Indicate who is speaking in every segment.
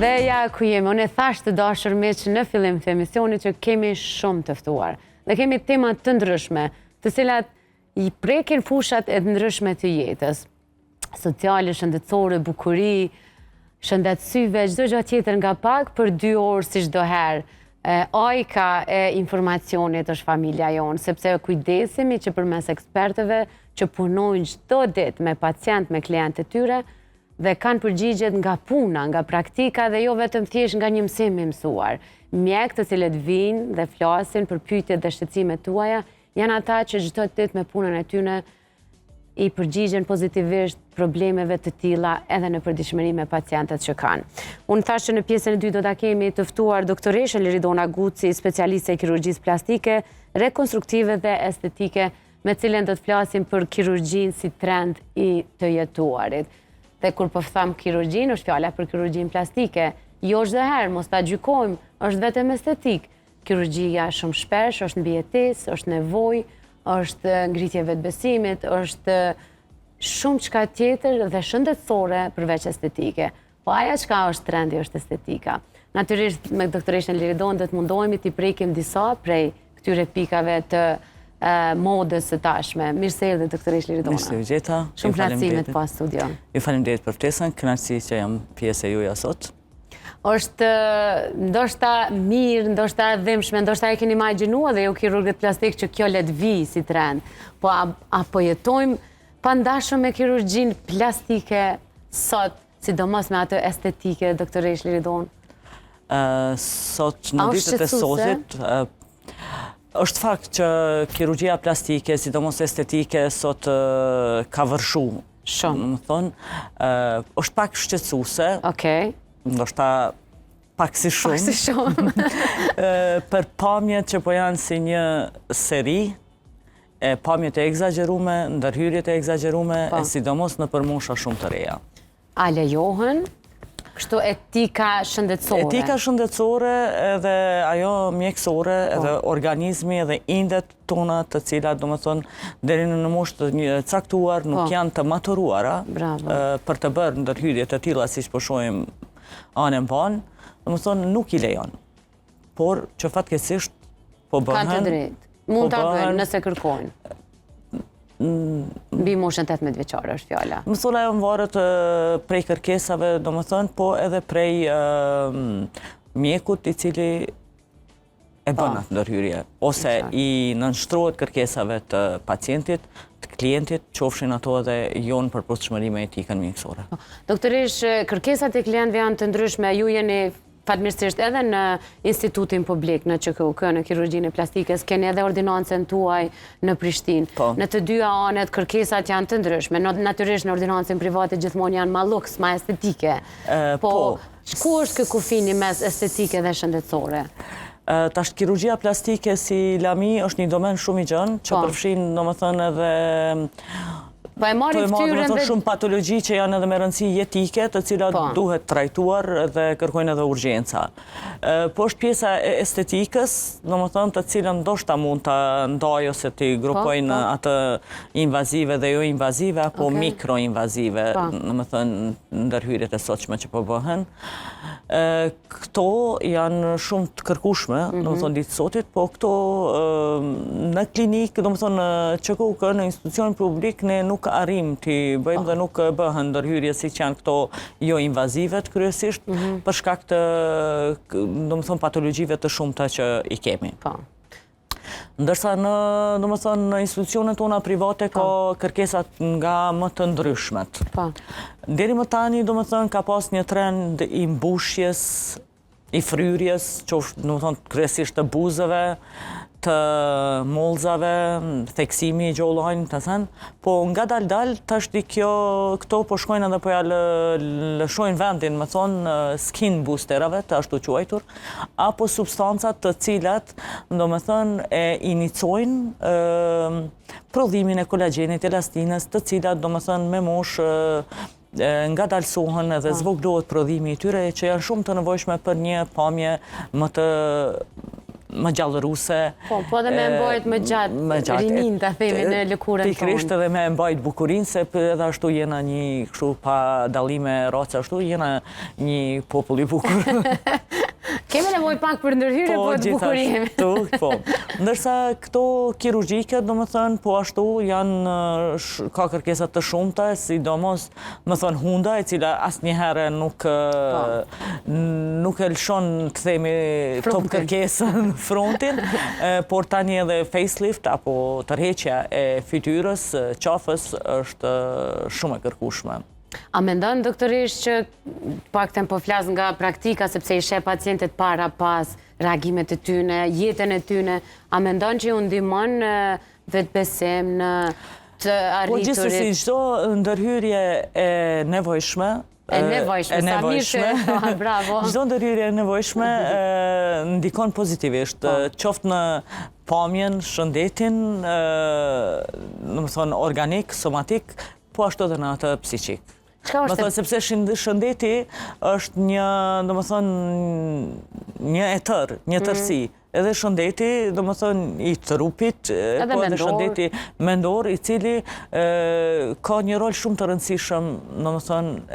Speaker 1: Dhe ja ku jemi, unë e thash të dashur miq në fillim të emisionit që kemi shumë të ftuar. Dhe kemi tema të ndryshme, të cilat i prekin fushat e ndryshme të jetës. Sociale, shëndetësore, bukuri, shëndet syve, çdo gjë tjetër nga pak për 2 orë si çdo herë. Ajka e informacionit është familja jonë, sepse kujdesemi që përmes ekspertëve që punojnë çdo ditë me pacient, me klientë të tyre, dhe kanë përgjigjet nga puna, nga praktika dhe jo vetëm thjesht nga një mësim i mësuar. Mjekë të cilët vinë dhe flasin për pyetjet dhe shqetësimet tuaja, janë ata që çdo ditë me punën e tyre i përgjigjen pozitivisht problemeve të tilla edhe në përditshmëri me pacientët që kanë. Unë thash që në pjesën e dytë do ta kemi të ftuar doktoreshën Liridona Guci, specialiste e kirurgjisë plastike, rekonstruktive dhe estetike, me cilën do të flasim për kirurgjinë si trend i të jetuarit. Dhe kur po them kirurgjinë, është fjala për kirurgjinë plastike. Jo çdo herë, mos ta gjykojmë, është vetëm estetik. Kirurgjia shumë shpesh është mbijetesë, është nevojë, është ngritje vetbesimit, është shumë çka tjetër dhe shëndetësore përveç estetike. Po ajo çka është trendi është estetika. Natyrisht me doktoreshën Liridon do të mundohemi t'i prekim disa prej këtyre pikave të modës së tashme. Mirë se erdhe doktoresh Liridona.
Speaker 2: Mirë se u gjeta.
Speaker 1: Shumë kënaqësi të pa studion.
Speaker 2: Ju faleminderit për ftesën, kënaqësi që jam pjesë e juaj sot.
Speaker 1: Është ndoshta mirë, ndoshta dhimbshme, ndoshta e keni imagjinuar dhe ju kirurgët plastik që kjo le të vijë si trend. Po apo jetojmë pa ndashur me kirurgjinë plastike sot, sidomos me atë estetike, doktoresh Liridon?
Speaker 2: Sot në ditët e sotit është fakt që kirurgjia plastike, sidomos estetike, sot ka vërshu.
Speaker 1: Shumë.
Speaker 2: Më thonë, është pak shqetësuese.
Speaker 1: Okej.
Speaker 2: Ndoshta pak si shumë.
Speaker 1: Pak si shumë.
Speaker 2: Për pamjet që po janë si një seri, pamjet e egzagerume, ndërhyrjet e egzagerume, e sidomos në përmosha shumë të reja.
Speaker 1: A lejohen? Kështu etika shëndetësore? Etika
Speaker 2: shëndetësore edhe ajo mjekësore, edhe organizmi edhe indet tona të cilat, do më thonë, deri në moshë të caktuar, nuk janë të maturuara për të bërë ndërhyrje të tilla siç po shohim anën panë, do më thonë, nuk i lejon. Por që fatkeqësisht po bëhen.
Speaker 1: Kanë të drejtë. Mund ta bëjnë nëse kërkojnë. Mbi moshën 18 vjeçare është fjala.
Speaker 2: Më thonë ajo varet prej kërkesave, do më thënë, po edhe prej mjekut i cili e bën atë ndërhyrje. Ose i nënshtrohet kërkesave të pacientit, të klientit, qofshin ato edhe jonë për përshtmëri me etikën mjekësore.
Speaker 1: Doktoresh, kërkesat e klientëve janë të ndryshme, ju jeni fatmirësisht edhe në institutin publik, në ÇKUK, në kirurgjinë e plastikës, keni edhe ordinancën tuaj në Prishtinë. Në të dyja anet kërkesat janë të ndryshme. Natyrisht në ordinancën private gjithmonë janë ma luks, ma estetike. Po, ku është kë kufini mes estetike dhe shëndetësore?
Speaker 2: Tash kirurgjia plastike si lami është një domen shumë i gjën, që përfshin, do më thënë, edhe
Speaker 1: po e marrin fytyrën dhe
Speaker 2: shumë patologji që janë edhe me rëndësi jetike, të cilat duhet trajtuar dhe kërkojnë edhe urgjenca. Po është pjesa e estetikës, domethënë të cilën ndoshta mund ta ndaj ose ti grupojnë atë invazive dhe jo invazive apo mikroinvazive, domethënë ndërhyrjet e sotshme që po bëhen. Këto janë shumë të kërkueshme, domethënë ditë sotit, po këto në klinikë, domethënë ÇKUK në institucion publik ne nuk arrim t'i bëjmë dhe nuk bëhen ndërhyrje si që janë këto jo invazive të kryesisht për shkak të domethënë patologjive të shumta që i kemi. Ndërsa në institucionet tona private ka kërkesat nga më të ndryshmet. Deri më tani domethënë ka pas një trend i mbushjes, i fryrjes, domethënë kryesisht të buzëve, të mollzave, theksimi i gjollajnë, të thënë, po nga dal tash këto po shkojnë edhe po ja lëshojnë vendin, më thonë, skin boosterave, të ashtu quajtur, apo substancat të cilat, do më thënë, e inicojnë prodhimin e kolagjenit, elastinës, të cilat, do më thënë, me mosh nga dalsohen edhe zvoglohet prodhimi i tyre, që janë shumë të nevojshme për një pamje më të më gjallëruse.
Speaker 1: Po edhe me mbajt më gjatë rinin, të themi, në lëkurën tonë.
Speaker 2: Pikrisht edhe me mbajt bukurinë, se edhe ashtu jena një kështu pa dallime race, ashtu jena një popull i bukur.
Speaker 1: Kemi nevojë pak për ndërhyrje, po të bukurimi.
Speaker 2: Po. Ndërsa këto kirurgjike, do më thënë, po ashtu janë ka kërkesat të shumta, sidomos, më thënë, hunda, e cila asnjëherë nuk e lëshon, të themi, top kërkesën frontin, por tani edhe facelift apo tërheqja e fytyrës, qafës është shumë e kërkueshme.
Speaker 1: A mendon doktorisht që paktën po flas nga praktika, sepse i sheh pacientët para pas reagimet e tyne, jetën e tyne, a mendon që ju ndihmon në vetbesim, në të arriturit?
Speaker 2: Po gjithsesi çdo ndërhyrje e nevojshme,
Speaker 1: bravo.
Speaker 2: Çdo ndërhyrje e nevojshme ndikon pozitivisht, qoftë në pamjen, shëndetin, domethënë organik, somatik, po ashtu edhe në atë psiqik. Sepse shëndeti është një, një etër, një tërsi. Edhe shëndeti, i trupit, po edhe shëndeti mendor, i cili ka një rol shumë të rëndësishëm,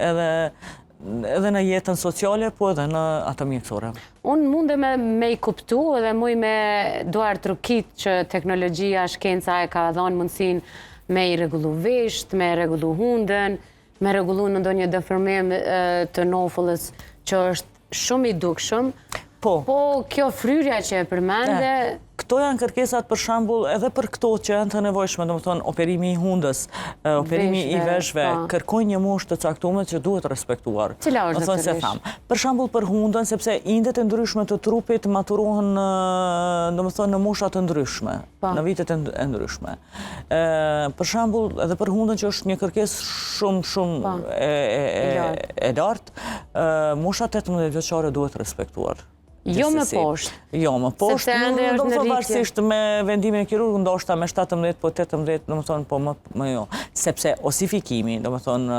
Speaker 2: edhe në jetën sociale, po edhe në atë mjekësore.
Speaker 1: Unë mundem me i kuptu edhe muj me duar trukit që teknologjia, shkenca e ka dhënë mundësin me i rregullu vesht, me rregullu hundën, me rregullu në ndonjë deformim të nofullës që është shumë i dukshëm. Po kjo fryrja që e përmende...
Speaker 2: Këto janë kërkesat për shembull edhe për këto që janë të nevojshme, domethënë operimi i hundës, operimi i veshëve, kërkojnë një moshë të caktuar që duhet respektuar.
Speaker 1: Cila është doktoresh?
Speaker 2: Për shembull për hundën, sepse indet e ndryshme të trupit maturohen domethënë në mosha të ndryshme, në vitet e ndryshme. Për shembull edhe për hundën që është një kërkesë shumë e lartë, mosha 18 vjeçare duhet respektuar.
Speaker 1: Jo më poshtë.
Speaker 2: Jo më poshtë, varsisht me vendimin e kirurgut, ndoshta me 17, po 18, domethënë, po më jo. Sepse osifikimi, domethënë,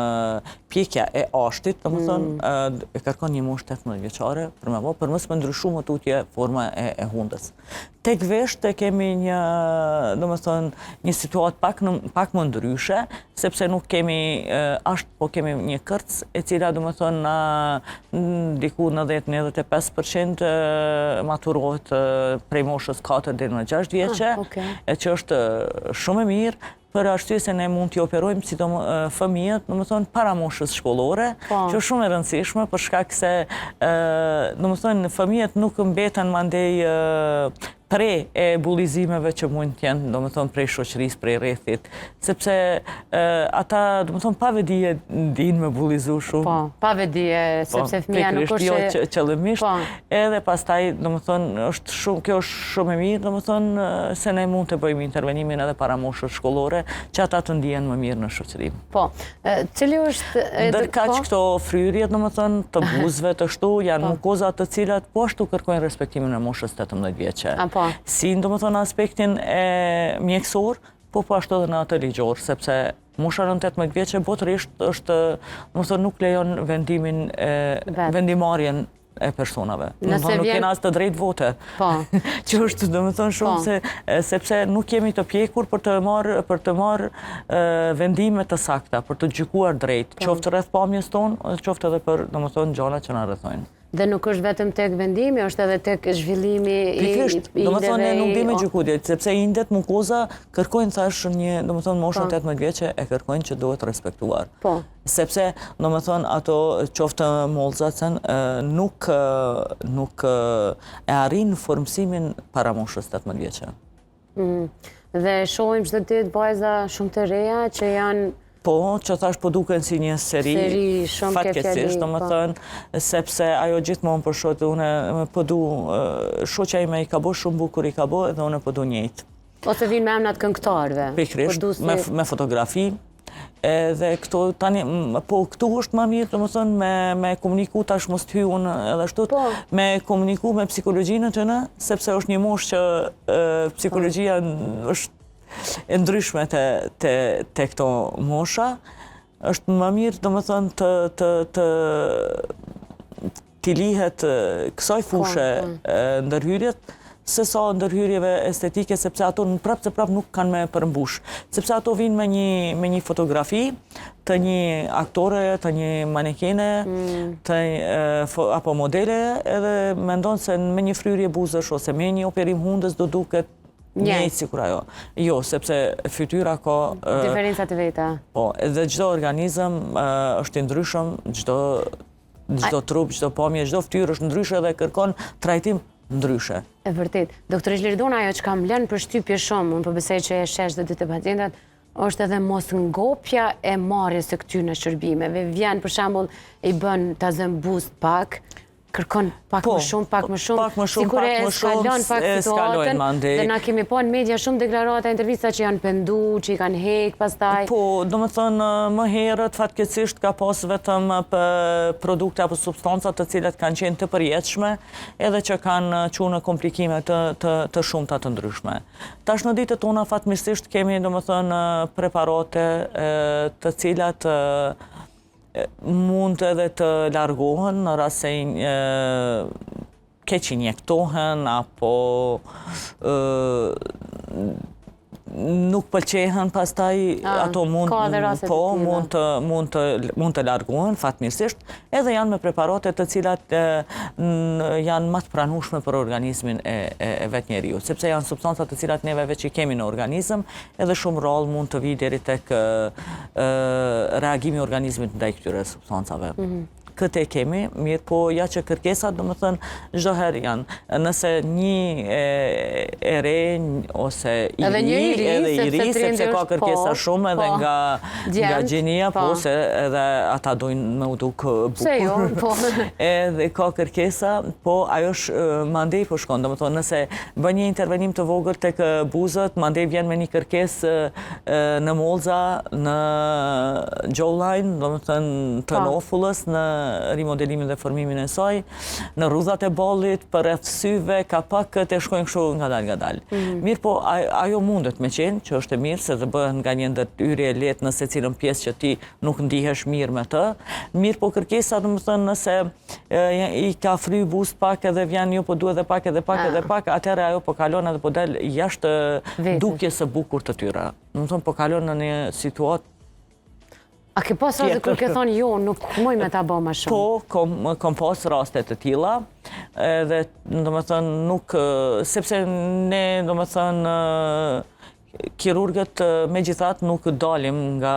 Speaker 2: pjekja e ashtit, domethënë, e kërkon një moshë 18 vjeçare, për mos më ndryshu më tutje forma e hundës. Tek vesht e kemi një, domethënë, një situatë pak më ndryshe, sepse nuk kemi asht, po kemi një kërc, e cila, domethënë, diku në 10-95% maturohet prej moshës 4 deri në 6 vjeçe, e që është shumë e mirë, për arsye se ne mund t'i operojmë si fëmijët, domethënë para moshës shkollore, që është shumë e rëndësishme për shkak se domethënë fëmijët nuk mbeten mandej pre e bullizimeve që mund t'jenë, domethënë prej shoqërisë, prej rrethit, sepse ata, domethënë, pa vedije dinë me bullizu shumë.
Speaker 1: Po, pa vedije, sepse fëmija nuk është...
Speaker 2: Jo qëllimisht, edhe pastaj, domethënë, kjo është shumë e mirë, domethënë, se ne mund të bëjmë intervenimin edhe para moshës shkollore, që ata të ndihen më mirë në shoqëri.
Speaker 1: Po, cili është...
Speaker 2: Ndërkaq këto fryrje, domethënë, të buzëve të shtu, janë mukoza të cilat po ashtu kërkojnë respektimin e moshës 18 vjeçe. Si domethënë aspektin e mjekësor, po ashtu edhe në atë ligjor, sepse mosha në 18 vjeçe botërisht është, domethënë nuk lejon vendimarrjen e personave. Nuk kena as të drejtë vote. Që është, domethënë, shumë sepse nuk jemi të pjekur për të marrë vendime të sakta, për të gjykuar drejt, qoftë rreth pamjes tonë, qoftë edhe për, domethënë, gjërat që na rrethojnë.
Speaker 1: Dhe nuk është vetëm tek vendimi, është edhe tek zhvillimi i indeve...
Speaker 2: Domethënë, ne nuk bime gjykutje, sepse indet, mukoza, kërkojnë thash një, domethënë, moshën 18 vjeçe e kërkojnë që duhet respektuar. Sepse, domethënë, ato qoftë mollzacën nuk e arrin formësimin para moshës 18 vjeçe.
Speaker 1: Dhe shohim çdo ditë vajza shumë të reja që janë...
Speaker 2: Po, që thash po duken si një seri fatkeqësisht, domethënë, sepse ajo gjithmonë për shoqë, unë po du, shoqja ime i ka bo shumë bukur, i ka bo, edhe unë po du njëjtë.
Speaker 1: Ose vinë me emnat këngëtarëve.
Speaker 2: Pikrisht, me fotografi, edhe këto tani, po këtu është më mirë, domethënë, me komuniku tash mos t'hy unë edhe ashtu, me komuniku me psikologjinë tëne, sepse është një moshë që psikologjia është e ndryshme të këto mosha, është më mirë, domethënë, t'i lihet kësaj fushë ndërhyrjet, se sa ndërhyrjeve estetike, sepse ato prap nuk kanë me përmbush. Sepse ato vinë me një fotografi të një aktore, të një manekene, apo modele, edhe mendon se me një fryrje buzësh ose me një operim hundës do duket njëjtë si kur ajo. Jo, sepse fytyra ka...
Speaker 1: Diferencat e veta.
Speaker 2: Po, edhe çdo organizëm është i ndryshëm, çdo trup, çdo pamje, çdo fytyrë është ndryshe dhe kërkon trajtim ndryshe.
Speaker 1: E vërtet. Doktor Xhlirdona, ajo që kam lënë përshtypje shumë, unë përbesej që e shesh dhe dy të pacientat, është edhe mos ngopja e marrjes së këtyre shërbimeve. Vjen për shembull i bën ta zëm buzë pak, kërkon pak më shumë, sikur e eskalon pak situatën, dhe na kemi pa në media shumë deklarata, intervista që janë pendu, që i kanë hek pastaj.
Speaker 2: Po, do më thënë, më herët, fatkeqësisht ka pas vetëm produkte apo substancat të cilat kanë qenë të përjetshme, edhe që kanë qunë komplikime të shumta të ndryshme. Tash në ditët tona, fatmirësisht, kemi, do më thënë, preparate të cilat mund edhe të largohen në rast se keq injektohen apo nuk pëlqehen, pastaj ato mund të largohen fatmirësisht, edhe janë me preparate të cilat janë më të pranueshme për organizmin e vetë njeriu, sepse janë substanca të cilat neve veç i kemi në organizëm, edhe shumë rrallë mund të vijë deri tek reagimi i organizmit ndaj këtyre substancave. Këtë e kemi, mirë po ja që kërkesat, do më thënë, çdo herë janë. Nëse një e re, ose i ri, sepse ka kërkesa shumë edhe nga gjenia, po se edhe ata dojnë me u duk bukur. Edhe ka kërkesa, po ajo mandej po shkon, do më thënë, nëse bën një intervenim të vogël tek buzët, mandej vjen me një kërkesë në molza, në jawline, do më thënë, të nofullës, në rimodelimin dhe formimin e saj, në rrudhat e bollit, për rreth syve, ka pak të shkojnë kështu ngadal. Mirë po, ajo mundet me qenë, që është e mirë, se dhe bëhen nga një ndërhyrje lehtë në secilën pjesë që ti nuk ndihesh mirë me të. Mirë po, kërkesa, do të thënë, nëse i ka fry buzë pak edhe vjen jo po duhet edhe pak, atëherë ajo po kalon edhe po del jashtë dukjes së bukur të tyre. Do të thënë, po kalon në një situatë.
Speaker 1: A ke pas raste kur ke thonë jo, nuk muj me ta bë më shumë?
Speaker 2: Po, kom pas raste të tilla, edhe do të thënë nuk, sepse ne do të thënë kirurgët megjithatë nuk dalim nga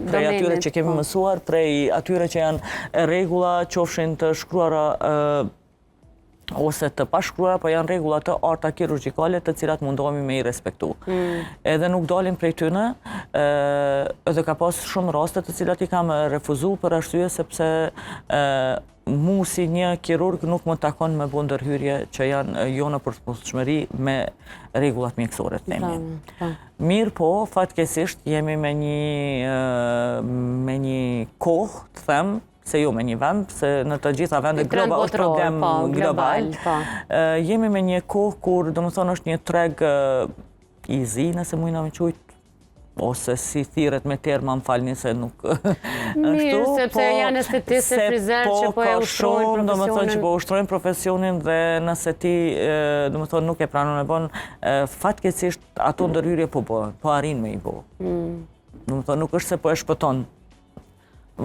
Speaker 2: prej atyre që kemi mësuar, prej atyre që janë rregulla, qofshin të shkruara ose të pashkruara, po janë rregulla të arta kirurgjikale të cilat mundohemi me i respektu. Edhe nuk dalim prej tyne, edhe ka pas shumë raste të cilat i kam refuzu për arsye sepse mu si një kirurg nuk më takon me bu ndërhyrje që janë jo në përshtatshmëri me rregullat mjekësore të themi. Mirë po, fatkeqësisht jemi me një kohë, të them, se jo me një vend, se në të gjitha vendet është problem global. Jemi me një kohë kur, do më thonë, është një treg i zi, nëse mujna me qujtë, ose si thiret me terma, më falni se nuk
Speaker 1: mirë, sepse janë estetistë, frizer që po e ushtrojnë profesionin.
Speaker 2: Do më thonë që po ushtrojnë profesionin dhe nëse ti, do më thonë, nuk e pranon e bon, fatkeqësisht ato ndërhyrje po bëhen, po arrin me i bo. Do më thonë, nuk është se po e shpëton,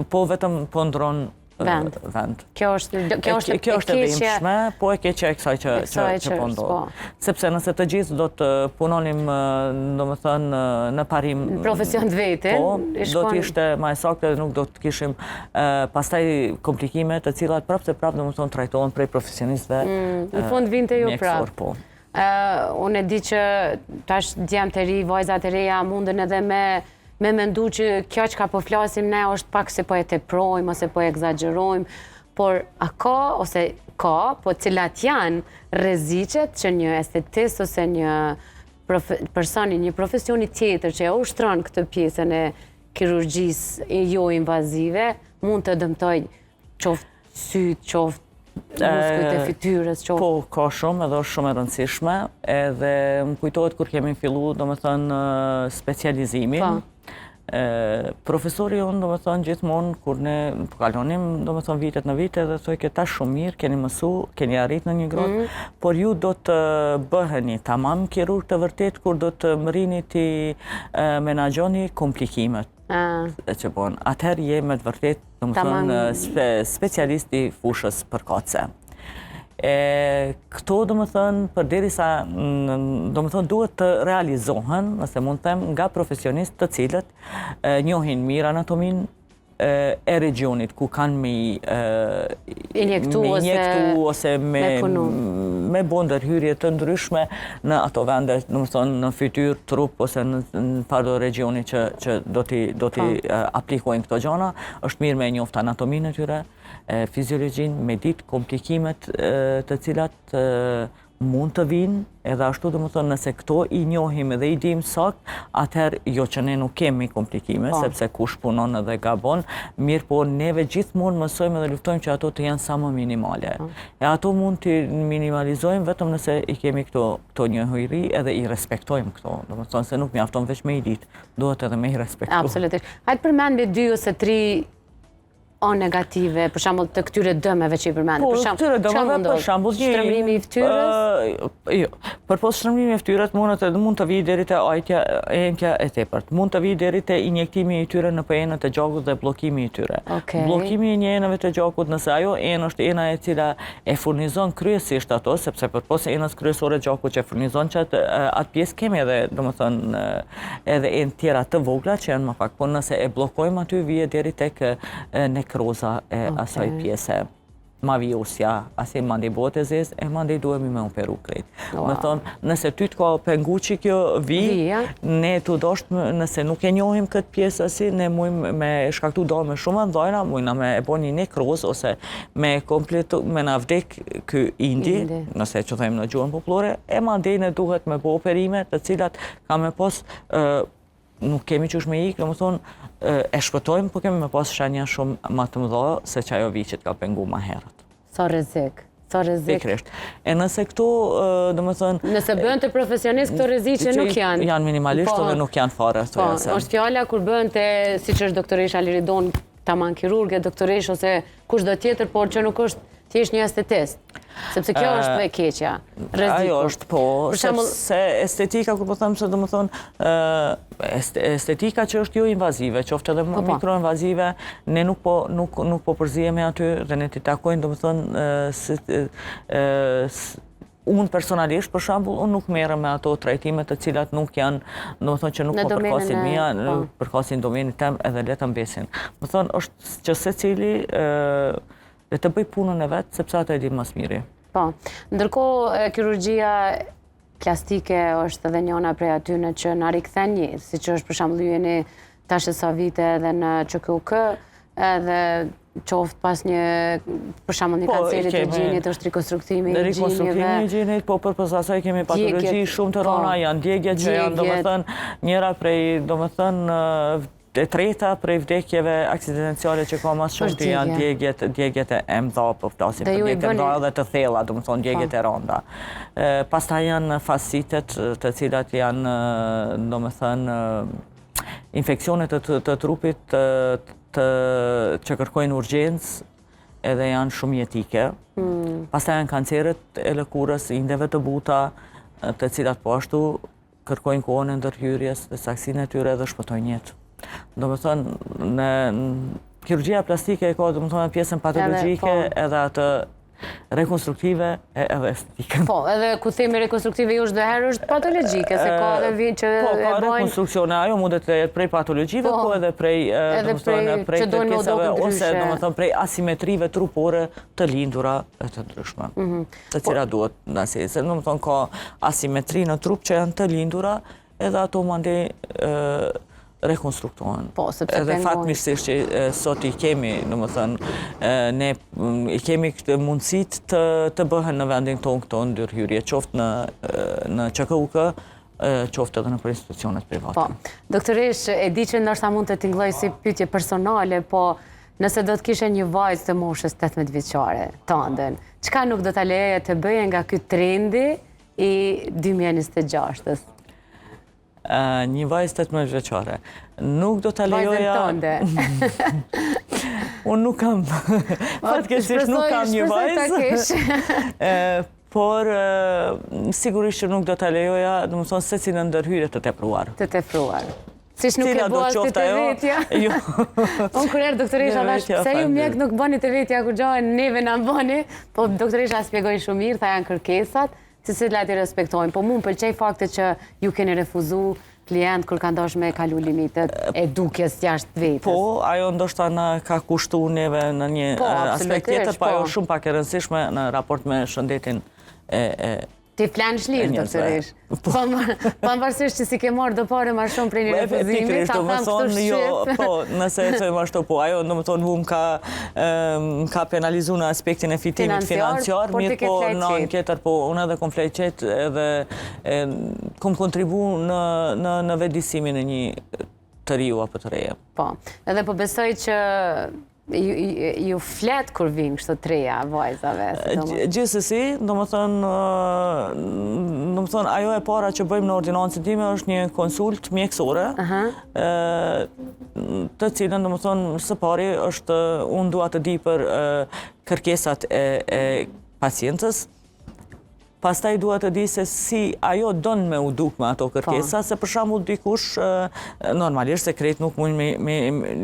Speaker 2: po vetëm po ndron vend.
Speaker 1: Kjo është
Speaker 2: e dhimbshme, po e keqja e kësaj që po ndodh. Sepse nëse të gjithë do të punonim, do më thënë, në parim
Speaker 1: profesion të vetin,
Speaker 2: do të ishte më saktë dhe nuk do të kishim pastaj komplikime të cilat prapë do më thënë trajtohen prej profesionistëve.
Speaker 1: Në fund vinte ju prapë. Unë e di që tash djemt të ri, vajzat e reja mundën edhe me mendu që kjo që ka po flasim ne është pak se po e teprojmë ose po e egzagjerojmë, por a ka, ose ka, po cilat janë rreziqet që një estetist ose një personi, një profesioni tjetër që e ushtron këtë pjesën e kirurgjisë jo invazive, mund të dëmtoj qoftë syt, qoftë muskujt e fytyrës, qoftë...
Speaker 2: Po, ka shumë, edhe është shumë e rëndësishme, edhe më kujtohet kur kemi fillu, do me thënë, specializimin, Profesori unë, do me thonë, gjithmonë, kur ne kalonim, do me thonë, vitet në vite, dhe thoi këta shumë mirë, keni mësu, keni arrit në një gradë, por ju do të bëheni tamam kirurg të vërtet, kur do të mërini të menagjoni komplikimet që bon. Atëherë je me të vërtet, do me thonë, specialist i fushës përkatëse. Këto, do më thënë, për derisa, do më thënë, duhet të realizohen, nëse mund të them, nga profesionist të cilët njohin mirë anatomin e regionit, ku kanë me injektu ose me bo ndërhyrje të ndryshme në ato vende, do më thënë, në fytyr, trup, ose në pardo regioni që do t'i aplikojnë këto gjona, është mirë me njoftë anatomin e tyre, fiziologjin, me ditë komplikimet të cilat mund të vinë, edhe ashtu do më thonë nëse këto i njohim edhe i dim sakt, atëherë jo që ne nuk kemi komplikime, sepse kush punon edhe gabon, mirë po neve gjithmonë mësojmë edhe luftojmë që ato të janë sa më minimale. E ato mund të minimalizojmë vetëm nëse i kemi këto njohuri edhe i respektojmë këto. Do më thonë se nuk mjafton veç me i ditë, duhet edhe me i respektu.
Speaker 1: Absolutisht. Hajtë përmend me 2 ose 3 o negative, për shambull të këtyre dëmeve që i përmendë?
Speaker 2: Po, këtyre dëmeve, për shambull...
Speaker 1: Shtrëmrimi i ftyrës?
Speaker 2: Jo, për posë shtrëmrimi i ftyrës mund të vijë deri te ajtja e enkja e tepërt. Mund të vijë deri te injektimi i tyre në enët e gjakut dhe blokimi i tyre. Blokimi i një enëve të gjakut, nëse ajo enë është ena e cila e furnizon kryesisht ato, sepse për posë enës kryesore gjakut që furnizon që atë pjesë kemi edhe, do më thënë, edhe enë tjera të vogla që janë më pak, po nëse e blokojmë aty vijë deri tek nekroza e asaj pjese. Ma vjusja, asi mandi botë e zezë, e mandi duhemi me operu krejt. Me thonë, nëse ty të ka pengu që kjo ne të doshtë, nëse nuk e njohim këtë pjesë asi, ne mujmë me shkaktu do me shumë ndojna, mujna me e bo një nekroz, ose me kompletu, me na vdek kë indi, nëse që thejmë në gjuhën popullore, e mandi ne duhet me bo operime të cilat ka me pos, nuk kemi qësh me ikë, më thonë, e shpëtojmë, po kemi me pas shenja shumë ma të mëdha se që ajo vicit ka pengu ma herët.
Speaker 1: Sa rrezik, sa rrezik.
Speaker 2: Pikrisht. E nëse këto, do më thënë...
Speaker 1: Nëse bëhen të profesionist, këto rreziqe nuk janë.
Speaker 2: Janë minimalisht dhe nuk janë fare.
Speaker 1: Po, është fjalla kur bëhen të, si që është doktoresha Liridon, taman kirurge, doktoresh ose kush do tjetër, por që nuk është thjesht një estetist. Sepse kjo është me keqja.
Speaker 2: Ajo është po, sepse estetika, kur po thëmë se do më thonë, estetika që është jo invazive, që ofte edhe mikroinvazive, ne nuk po përzijeme aty dhe ne t'i takojnë, do më thonë, unë personalisht, për shambull, unë nuk merem me ato trajtimet të cilat nuk janë, do më thonë që nuk po përkasin mija, përkasin domenit tem edhe letëm besin. Më thonë, është që se cili dhe të bëj punën e vetë, sepse ato e di mas miri.
Speaker 1: Po, ndërkohë kirurgjia plastike është edhe njëna prej atyne që në rikthen një, si që është për shembull jeni tash e sa vite edhe në QKUK, edhe qoftë pas një, për shembull një kancerit të gjinit, është rekonstruktimi i gjinjeve.
Speaker 2: Rekonstruktimi i gjinit, po përpos asaj kemi patologji shumë të rona, janë djegjet që janë, do më thënë, njëra prej, do më thënë, e treta prej vdekjeve aksidentiale që ka mas shumë të janë djegjet e mdha, po flasim për djegjet e mdha dhe të thella, do më thonë djegjet e ronda. Pasta janë fasitet të cilat janë, do më thënë, infekcionet të trupit që kërkojnë urgjencë edhe janë shumë jetike. Pasta janë kanceret e lëkurës, indeve të buta, të cilat po ashtu kërkojnë kohën e ndërhyrjes dhe saksin e tyre dhe shpëtojnë jetë. Do më thënë, në kirurgjia plastike e ka, do më thënë, pjesën patologjike edhe atë rekonstruktive edhe estetike.
Speaker 1: Po, edhe ku themi rekonstruktive ju është dhe herë është patologjike, se ka dhe vinë që e bojnë...
Speaker 2: Po, ka rekonstruksione, ajo mundet të jetë prej patologjive, po edhe prej të pjesave, ose do më thënë prej asimetrive trupore të lindura e të ndryshme. Të cila duhet nësi, se do më thënë ka asimetri në trup që janë të lindura, edhe ato mande rekonstruktohen. Edhe fatmirësisht që sot i kemi, në më thënë, ne i kemi këtë mundësit të bëhen në vendin tonë këto ndërhyrje, qoftë në QKUK, qoftë edhe në për institucionet private.
Speaker 1: Po, doktoresh, e di që ndoshta mund të t'inglloj si pyetje personale, po nëse do të kishe një vajzë të moshës 18 vjeçare, tënden, çka nuk do ta leje të bëje nga ky trendi i 2026-s?
Speaker 2: Një vajzë 18 vjeçare. Nuk do të lejoja...
Speaker 1: Vajzën tënde.
Speaker 2: Unë nuk kam... Fatkeqësisht nuk kam një vajzë. Por sigurisht që nuk do të lejoja, do më thonë, se cilën ndërhyrje të tepruar.
Speaker 1: Të tepruar. Siç nuk e bëhet të të vetja. Unë kërër doktoresha thash, pse ju mjek nuk bëni të vetja kur gjohen neve na bëni, po doktoresha spjegoi shumë mirë, tha janë kërkesat, se cilat i respektojnë. Po mu më pëlqej fakti që ju keni refuzu klient kur ka ndosh me kalu limitet e dukjes jashtë vetës.
Speaker 2: Po, ajo ndoshta na ka kushtu neve në një aspekt tjetër, po ajo shumë pak e rëndësishme në raport me shëndetin e
Speaker 1: ti flanësh lirë, doktoresh. Pavarësisht që si ke marrë do pare ma shumë prej një refuzimi, ta thamë kështu shqip.
Speaker 2: Po, nëse e thojmë ashtu, po, ajo në më thonë hu ka penalizu në aspektin e fitimit financiar, mirë po në anë tjetër, po, unë edhe kom fleqet edhe kom kontribu në vedisimin e një të riu apo të reje.
Speaker 1: Po, edhe po besoj që ju flet kur vinë kështu treja vajzave.
Speaker 2: Gjithsesi, do më thënë, ajo e para që bëjmë në ordinancën time është një konsult mjekësore, të cilën, do më thënë, së pari është unë dua të di për kërkesat e pacientës. Pastaj duhet të di se si ajo don me u duk me ato kërkesa, se për shembull dikush normalisht se krejt nuk mund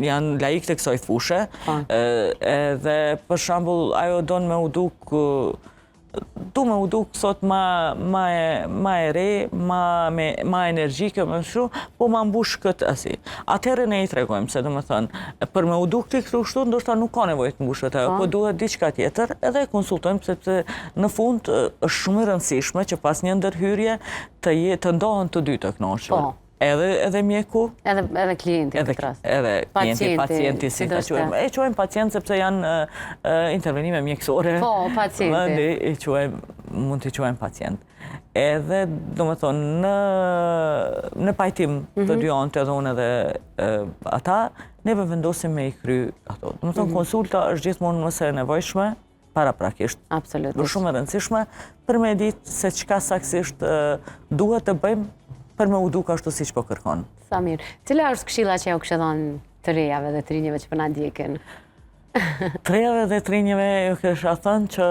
Speaker 2: janë laik të kësaj fushe, dhe për shembull ajo don me u duk me u duk sot ma e re, ma energjike, më shumë, po ma mbush këtë asi. Atëherë ne i tregojmë, se do më thënë, për me u duk të kështu, ndoshta nuk ka nevojë të mbushet ajo, po duhet diçka tjetër, edhe konsultojmë, sepse në fund është shumë e rëndësishme që pas një ndërhyrje të ndohen të dy të kënaqur. Edhe mjeku,
Speaker 1: edhe klienti këtë rast.
Speaker 2: Edhe klienti, pacienti, si ta quajmë. E quajmë pacient sepse janë intervenime mjekësore.
Speaker 1: Po, pacienti.
Speaker 2: Mund t'i quajmë pacient. Edhe, do më thonë, në pajtim të dy anët edhe unë edhe ata, neve vendosim me i kry ato. Do më thonë, konsulta është gjithmonë nëse nevojshme, para prakisht.
Speaker 1: Absolutisht.
Speaker 2: Për shumë e rëndësishme, për me ditë se qka saksisht duhet të bëjmë për me u duk ashtu si që po kërkon.
Speaker 1: Sa mirë. Cila është këshilla që ja u këshillon të rejave dhe të rinjeve që përna ndjekin?
Speaker 2: Të rejave dhe të rinjeve ju kësha thënë që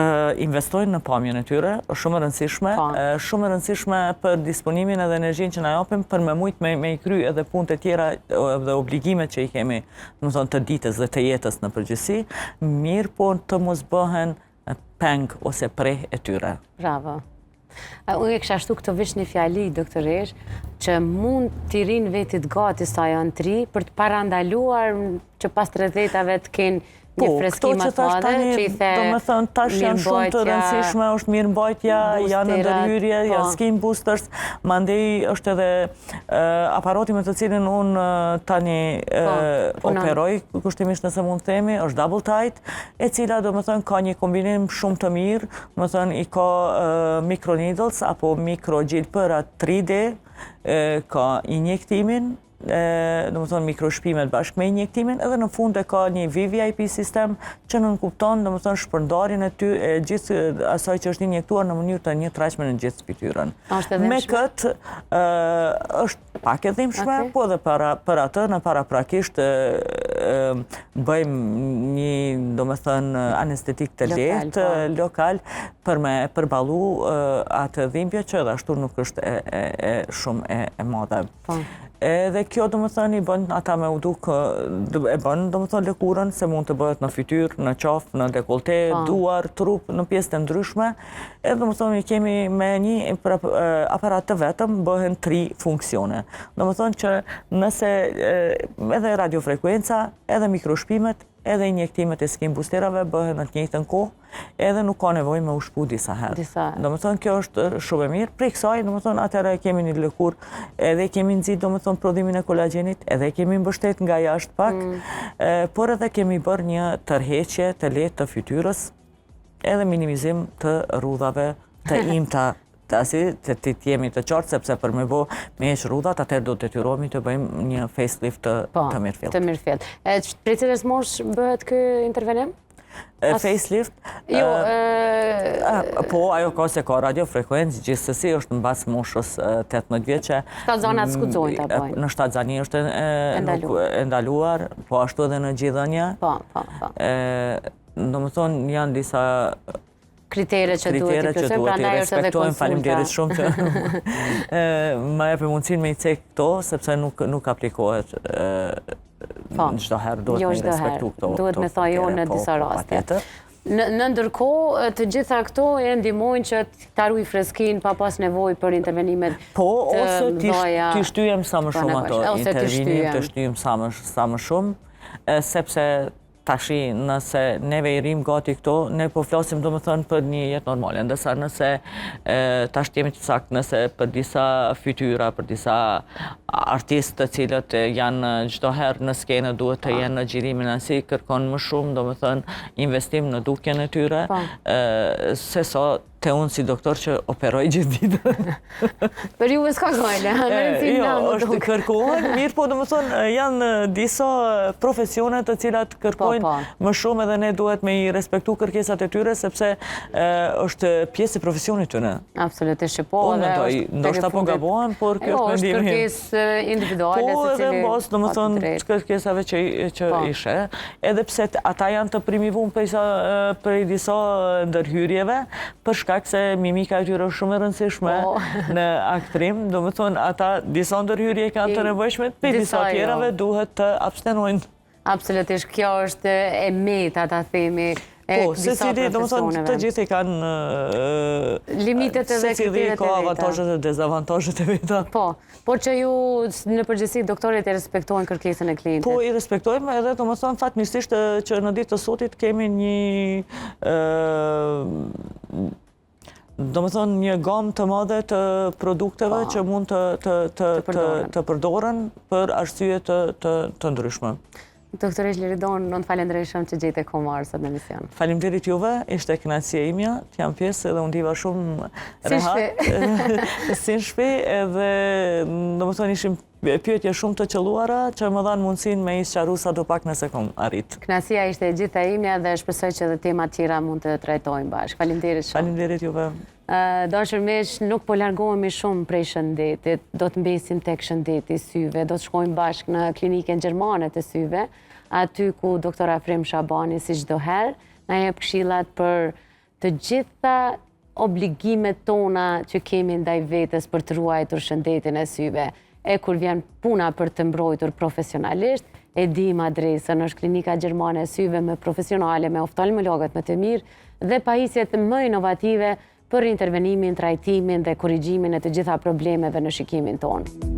Speaker 2: të investojnë në pamjen e tyre, është shumë e rëndësishme për disponimin edhe energjin që na japim për me mujt me i kry edhe punët e tjera dhe obligimet që i kemi të ditës dhe të jetës në përgjithësi, mirë po të mos bëhen peng ose prej e tyre.
Speaker 1: Bravo. Unë e kësha shtu këtë vish një fjali, doktoresh, që mund t'i rinë vetit gati sa janë tri, për të parandaluar që pas 30-ave të kenë një freskimat madhe, që i the
Speaker 2: do me thënë, tash janë shumë të rëndësishme, është mirëmbajtja, janë ndërhyrje, janë skin boosters, mandej është edhe aparati me të cilin unë tani operoj, kushtimisht nëse mund themi, është double tight, e cila do me thënë ka një kombinim shumë të mirë, do me thënë i ka microneedles apo microgjilpëra 3D, ka injektimin, do më thonë mikroshpimet bashkë me injektimin, edhe në fund e ka një VVIP sistem që nënkupton, do më thonë shpërndarjen e gjithë asaj që është injektuar në mënyrë të një trajshme në gjithë fytyrën. Me këtë është pak e dhimbshme, po dhe për atë në paraprakisht bëjmë një, do më thënë, anestetik të lehtë, lokal, për me përbalu atë dhimbje që edhe ashtu nuk është shumë e madhe. Edhe kjo, do më thënë, i bënë ata me uduk, e bënë, do më thënë, lëkurën, se mund të bëhet në fytyr, në qafë, në dekolte, duar, trup, në pjesë të ndryshme. Edhe, do më thënë, kemi me një aparat të vetëm, bëhen 3 funksione. Do më thënë që nëse edhe radiofrekuenca, edhe mikroshpimet, edhe injektimet e skin boosterave bëhen në të njëjtën kohë, edhe nuk ka nevojë me u shpu disa herë. Do më thonë, kjo është shumë e mirë. Prej kësaj, do më thonë, atëherë kemi një lëkurë, edhe kemi nxit, do më thonë, prodhimin e kolagjenit, edhe kemi mbështet nga jashtë pak, por edhe kemi bërë një tërheqje të lehtë të fytyrës, edhe minimizim të rrudhave të imta. Të jemi të qartë, sepse për me bo me eqë rrudhat, atër do të detyrohemi të bëjmë një facelift të mirëfillt.
Speaker 1: Të mirëfillt. Prej cilës mosh bëhet kë intervenim?
Speaker 2: Facelift?
Speaker 1: Jo,
Speaker 2: po, ajo ka se ka radiofrekuencë, gjithsesi është në basë moshës 18 vjeqe.
Speaker 1: Shtatë zonat skudzojnë të bojnë.
Speaker 2: Në shtatë zani është ndaluar, po ashtu edhe në gjithënja.
Speaker 1: Po.
Speaker 2: Do më thonë, janë disa
Speaker 1: kritere që duhet të plotësojmë, prandaj është edhe konsulta.
Speaker 2: Faleminderit shumë që ma jepë mundësinë me i cek këto, sepse nuk aplikohet në çdo herë, duhet me i respektu këto.
Speaker 1: Duhet me tha jo në disa raste. Në ndërkohë, të gjitha këto e ndihmojnë që të ruaj freskinë pa pas nevojë për intervenimet të mëdha.
Speaker 2: Po, ose t'i shtyjem sa më shumë ato intervenim, të shtyjem sa më shumë, sepse tashi nëse neve i rrim gati këto, ne po flasim do më thënë për një jetë normale, ndërsa nëse tash jemi të sakt, nëse për disa fytyra, për disa artistë të cilët janë çdo herë në skenë duhet të jenë në xhirimin asi, kërkon më shumë, do më thënë, investim në dukjen e tyre, se sa te unë si doktor që operoj gjithë ditën.
Speaker 1: Për ju s'ka gojle,
Speaker 2: jo, është kërkohen, mirë po do më thonë, janë disa profesionet të cilat kërkojnë më shumë edhe ne duhet me i respektu kërkesat e tyre, sepse është pjesë e profesionit të në.
Speaker 1: Absolutisht që po.
Speaker 2: Unë mendoj, ndoshta po gabohen, por kjo është
Speaker 1: mendimi. Jo, është kërkesë individuale.
Speaker 2: Po edhe në basë, do më thonë, kërkesave që ishe, edhe pse ata janë të primivun për i disa ndërhyrjeve, për shkak se mimika e tyre është shumë e rëndësishme në aktrim, do më thonë ata disa ndërhyrje kanë të nevojshme, për disa tjerave duhet të abstenojnë.
Speaker 1: Absolutisht, kjo është e meta, ta themi, e disa profesioneve.
Speaker 2: Do më thonë, të gjithë i kanë
Speaker 1: limitet edhe kriteret e veta. Se cili
Speaker 2: ka avantajet dhe dezavantajet e veta.
Speaker 1: Po, por që ju në përgjithësi doktorit e respektojnë kërkesën e klientit?
Speaker 2: Po, i respektojmë edhe, do më thonë, fatmirësisht që në ditë të sotit kemi një do më thonë një gamë të madhe të produkteve që mund të përdoren për arsye të ndryshme.
Speaker 1: Doktore Liridon, unë falenderoj shumë që gjejte kohë marrë sot në emision.
Speaker 2: Faleminderit juve, ishte kënaqësia imja, të jam pjesë edhe unë diva shumë rehat. Si në shtëpi, edhe do më thonë ishim pyetje shumë të qelluara që më dhanë mundësinë me i sqaru sa do pak nëse kom arrit.
Speaker 1: Kënaqësia ishte e gjitha imja dhe shpresoj që edhe tema tjera mund të trajtojmë bashkë. Faleminderit shumë.
Speaker 2: Faleminderit juve.
Speaker 1: Dashur miq, nuk po largohemi shumë prej shëndetit, do të mbesim tek shëndeti i syve, do të shkojmë bashkë në klinikën gjermane të syve, aty ku doktor Afrim Shabani si çdo herë na jep këshillat për të gjitha obligimet tona që kemi ndaj vetes për të ruajtur shëndetin e syve. E kur vjen puna për të mbrojtur profesionalisht, e dim adresën, është klinika gjermane e syve me profesionale, me oftalmologët më të mirë dhe pajisjet më inovative për intervenimin, trajtimin dhe korrigjimin e të gjitha problemeve në shikimin tonë.